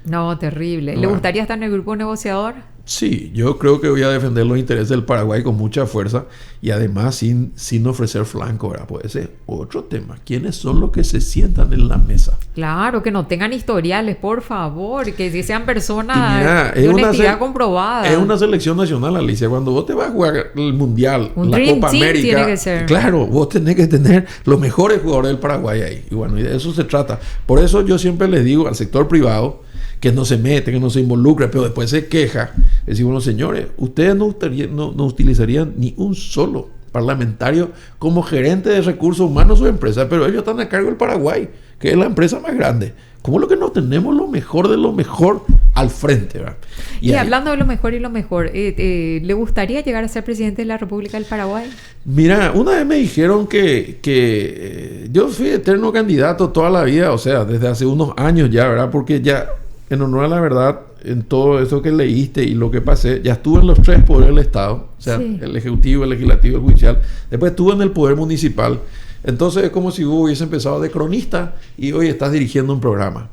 No, terrible. ¿Le gustaría estar en el grupo negociador? Sí, yo creo que voy a defender los intereses del Paraguay con mucha fuerza y además sin ofrecer flanco, ¿verdad? Puede ser otro tema. ¿Quiénes son los que se sientan en la mesa? Claro, que no tengan historiales, por favor, que sean personas de honestidad comprobada. Es una selección nacional, Alicia. Cuando vos te vas a jugar el Mundial, la Copa América, tiene que ser. Claro, vos tenés que tener los mejores jugadores del Paraguay ahí. Y bueno, y de eso se trata. Por eso yo siempre les digo al sector privado que no se mete, que no se involucre, pero después se queja. Es decir, bueno, señores, ustedes no utilizarían ni un solo parlamentario como gerente de recursos humanos o empresa, pero ellos están a cargo del Paraguay, que es la empresa más grande. ¿Cómo lo que no tenemos lo mejor de lo mejor al frente, ¿verdad? Y hablando de lo mejor y lo mejor, ¿le gustaría llegar a ser presidente de la República del Paraguay? Mira, una vez me dijeron que yo fui eterno candidato toda la vida, o sea, desde hace unos años ya, ¿verdad? Porque ya, en honor a la verdad, en todo eso que leíste y lo que pasé, ya estuve en los 3 poderes del Estado, o sea, sí, el Ejecutivo, el Legislativo, el Judicial. Después estuve en el Poder Municipal. Entonces es como si vos hubiese empezado de cronista y hoy estás dirigiendo un programa.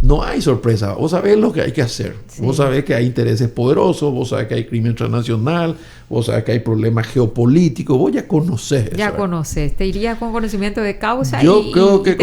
No hay sorpresa. Vos sabés lo que hay que hacer. Sí. Vos sabés que hay intereses poderosos, vos sabés que hay crimen transnacional, vos sabés que hay problemas geopolíticos. Vos ya conocés eso. Ya conoces. Te irías con conocimiento de causa. Yo creo que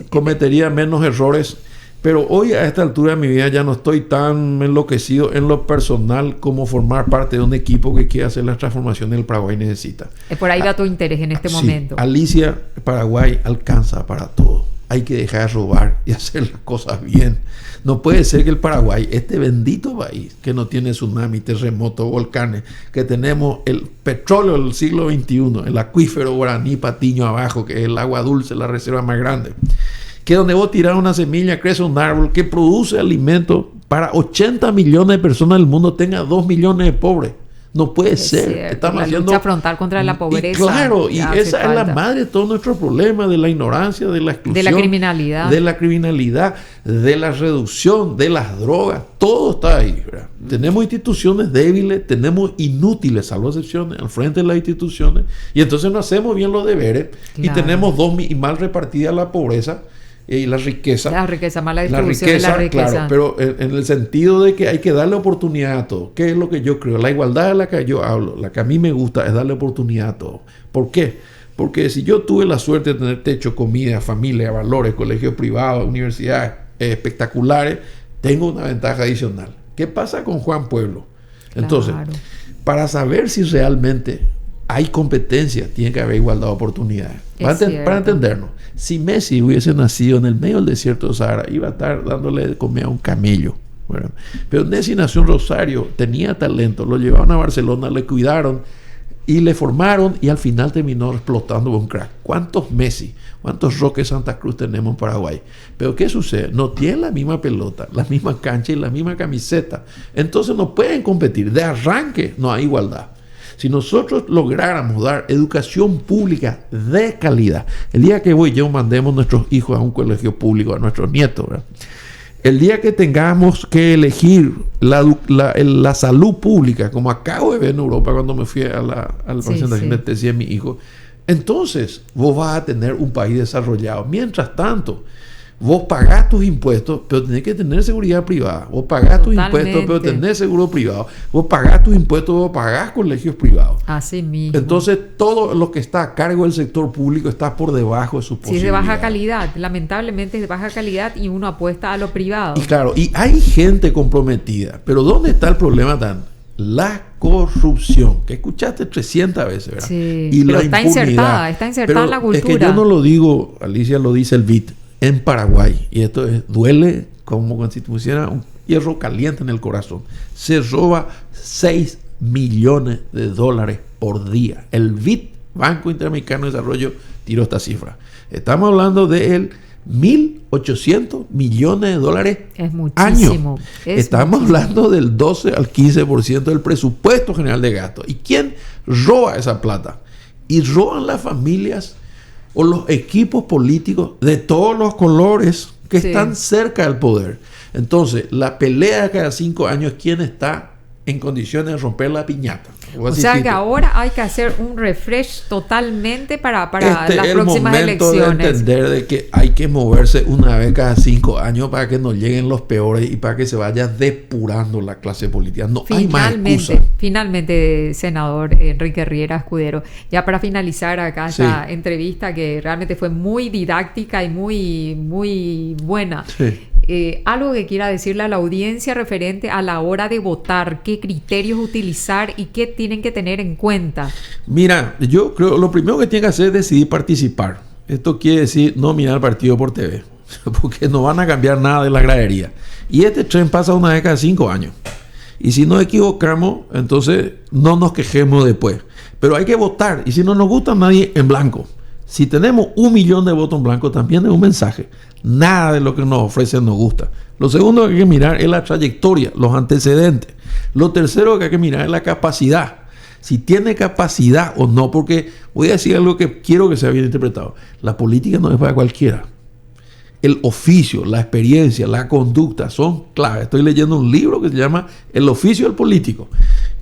cometería menos errores. Pero hoy a esta altura de mi vida ya no estoy tan enloquecido en lo personal como formar parte de un equipo que quiere hacer las transformaciones que el Paraguay necesita. Por ahí va tu interés en este momento. Alicia, Paraguay alcanza para todo. Hay que dejar de robar y hacer las cosas bien. No puede ser que el Paraguay, este bendito país que no tiene tsunami, terremotos, volcanes, que tenemos el petróleo del siglo XXI, el acuífero Guaraní Patiño abajo, que es el agua dulce, la reserva más grande, que donde vos tirás una semilla crece un árbol que produce alimento para 80 millones de personas del mundo, tenga 2 millones de pobres. No puede ser. Cierto, estamos haciendo lucha frontal contra la pobreza. Claro, y esa es la madre de todos nuestros problemas, de la ignorancia, de la exclusión, de la criminalidad, de la reducción, de las drogas. Todo está ahí, ¿verdad? Tenemos instituciones débiles, tenemos inútiles, salvo excepciones, al frente de las instituciones, y entonces no hacemos bien los deberes, y tenemos mal repartida la pobreza y la riqueza. La riqueza, mala distribución de la riqueza. Claro, pero en el sentido de que hay que darle oportunidad a todo. ¿Qué es lo que yo creo? La igualdad de la que yo hablo, la que a mí me gusta, es darle oportunidad a todo. ¿Por qué? Porque si yo tuve la suerte de tener techo, comida, familia, valores, colegios privados, universidades espectaculares, tengo una ventaja adicional. ¿Qué pasa con Juan Pueblo? Entonces, para saber si realmente hay competencia, tiene que haber igualdad de oportunidades. Para entendernos, si Messi hubiese nacido en el medio del desierto de Sahara, iba a estar dándole de comer a un camello. Bueno, pero Messi nació en Rosario, tenía talento, lo llevaron a Barcelona, le cuidaron y le formaron y al final terminó explotando un crack. ¿Cuántos Messi, cuántos Roque Santa Cruz tenemos en Paraguay? Pero ¿qué sucede? No tienen la misma pelota, la misma cancha y la misma camiseta. Entonces no pueden competir. De arranque no hay igualdad. Si nosotros lográramos dar educación pública de calidad, el día que yo mandemos nuestros hijos a un colegio público, a nuestros nietos, ¿verdad? El día que tengamos que elegir la salud pública, como acabo de ver en Europa cuando me fui a la presentación de tesis de mi hijo, entonces vos vas a tener un país desarrollado. Mientras tanto, vos pagás tus impuestos, pero tenés que tener seguridad privada. Vos pagás tus impuestos, pero tenés seguro privado. Vos pagás tus impuestos, vos pagás colegios privados. Así mismo. Entonces, todo lo que está a cargo del sector público está por debajo de sus posibilidades. Sí, es de baja calidad. Lamentablemente es de baja calidad y uno apuesta a lo privado. Y claro, y hay gente comprometida. Pero ¿dónde está el problema, Dan? La corrupción, que escuchaste 300 veces, ¿verdad? Sí, y pero la está insertada en la cultura. Es que yo no lo digo, Alicia, lo dice el BIT. En Paraguay, y esto duele como si pusiera hierro caliente en el corazón. Se roba $6 millones por día. El BID, Banco Interamericano de Desarrollo, tiró esta cifra. Estamos hablando de 1.800 millones de dólares es muchísimo. Año. Estamos hablando del 12 al 15% del presupuesto general de gasto. ¿Y quién roba esa plata? Y roban las familias o los equipos políticos de todos los colores que están cerca del poder. Entonces, la pelea de cada 5 años, ¿quién está en condiciones de romper la piñata? O sea que ahora hay que hacer un refresh totalmente para las próximas elecciones. Es el momento de entender de que hay que moverse una vez cada 5 años para que no lleguen los peores y para que se vaya depurando la clase política. No hay más excusa. Finalmente, senador Enrique Riera Escudero, ya para finalizar acá esta entrevista que realmente fue muy didáctica y muy buena. Sí. Algo que quiera decirle a la audiencia referente a la hora de votar, qué criterios utilizar y qué tienen que tener en cuenta. Mira, yo creo lo primero que tienen que hacer es decidir participar. Esto quiere decir no mirar el partido por TV, porque no van a cambiar nada de la gradería. Y este tren pasa una vez cada 5 años. Y si nos equivocamos, entonces no nos quejemos después. Pero hay que votar. Y si no nos gusta nadie, en blanco. Si tenemos 1 millón de votos en blanco, también es un mensaje. Nada de lo que nos ofrecen nos gusta. Lo segundo que hay que mirar es la trayectoria, los antecedentes. Lo tercero que hay que mirar es la capacidad. Si tiene capacidad o no, porque voy a decir algo que quiero que sea bien interpretado. La política no es para cualquiera. El oficio, la experiencia, la conducta son clave. Estoy leyendo un libro que se llama El oficio del político.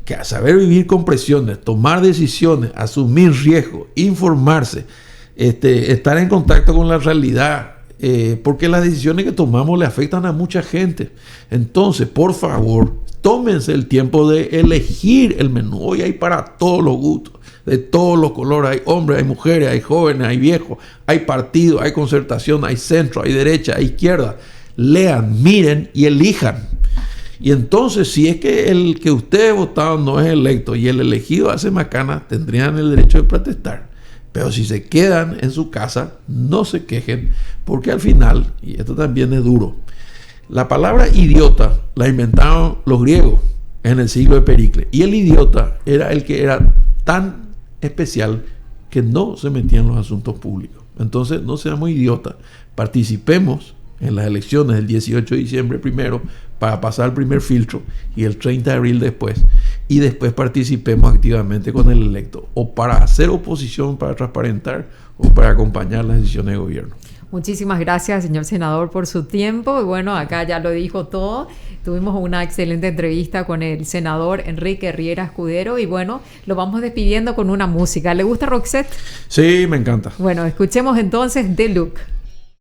Que a saber vivir con presiones, tomar decisiones, asumir riesgos, informarse, estar en contacto con la realidad, porque las decisiones que tomamos le afectan a mucha gente. Entonces, por favor, tómense el tiempo de elegir el menú. Hoy hay para todos los gustos, de todos los colores. Hay hombres, hay mujeres, hay jóvenes, hay viejos, hay partidos, hay concertación, hay centro, hay derecha, hay izquierda. Lean, miren y elijan. Y entonces, si es que el que ustedes votaron no es electo y el elegido hace macana, tendrían el derecho de protestar. Pero si se quedan en su casa, no se quejen, porque al final, y esto también es duro, la palabra idiota la inventaron los griegos en el siglo de Pericles. Y el idiota era el que era tan especial que no se metía en los asuntos públicos. Entonces, no seamos idiotas, participemos en las elecciones del 18 de diciembre primero para pasar el primer filtro y el 30 de abril después, y después participemos activamente con el electo, o para hacer oposición, para transparentar o para acompañar las decisiones de gobierno. Muchísimas gracias, señor senador, por su tiempo. Y bueno, acá ya lo dijo todo. Tuvimos una excelente entrevista con el senador Enrique Riera Escudero y bueno, lo vamos despidiendo con una música. ¿Le gusta Roxette? Sí, me encanta. Bueno, escuchemos entonces The Look.